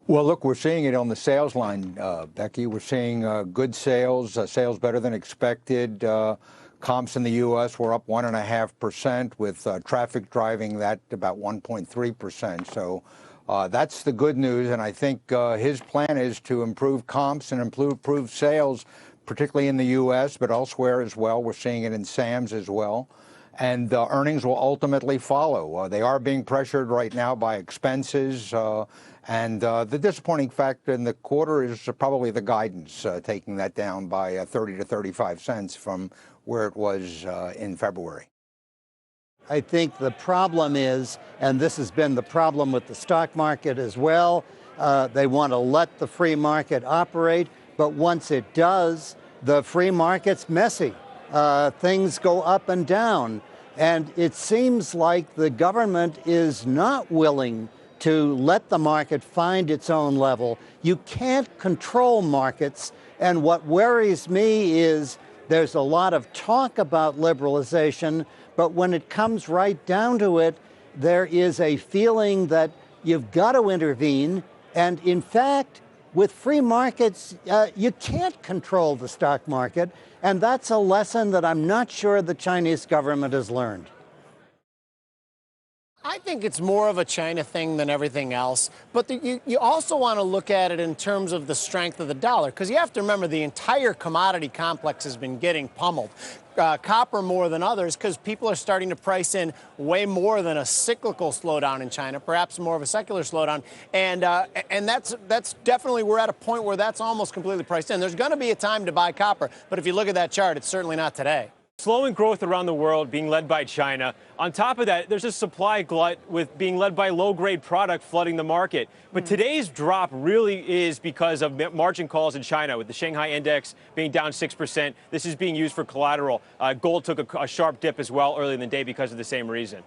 Well, look, we're seeing it on the sales line, Becky. We're seeing good sales, sales better than expected. Comps in the U.S. were up 1.5%, with traffic driving that about 1.3%. So that's the good news. And I think his plan is to improve comps and improve sales, particularly in the U.S., but elsewhere as well. We're seeing it in Sam's as well. And earnings will ultimately follow. They are being pressured right now by expenses. And the disappointing factor in the quarter is probably the guidance, taking that down by 30 to 35 cents from where it was in February. I think the problem is, and this has been the problem with the stock market as well, they want to let the free market operate, but once it does, the free market's messy. Things go up and down, and it seems like the government is not willing to let the market find its own level. You can't control markets, and what worries me is there's a lot of talk about liberalization, but when it comes right down to it, there is a feeling that you've got to intervene, and in fact, with free markets, you can't control the stock market, and that's a lesson that I'm not sure the Chinese government has learned. I think it's more of a China thing than everything else, but you also want to look at it in terms of the strength of the dollar, because you have to remember the entire commodity complex has been getting pummeled. Copper more than others, because people are starting to price in way more than a cyclical slowdown in China, perhaps more of a secular slowdown. And that's definitely, we're at a point where that's almost completely priced in. There's going to be a time to buy copper, but if you look at that chart, it's certainly not today. Slowing growth around the world being led by China. On top of that, there's a supply glut with being led by low-grade product flooding the market. But today's drop really is because of margin calls in China, with the Shanghai index being down 6%. This is being used for collateral. Gold took a sharp dip as well early in the day because of the same reason.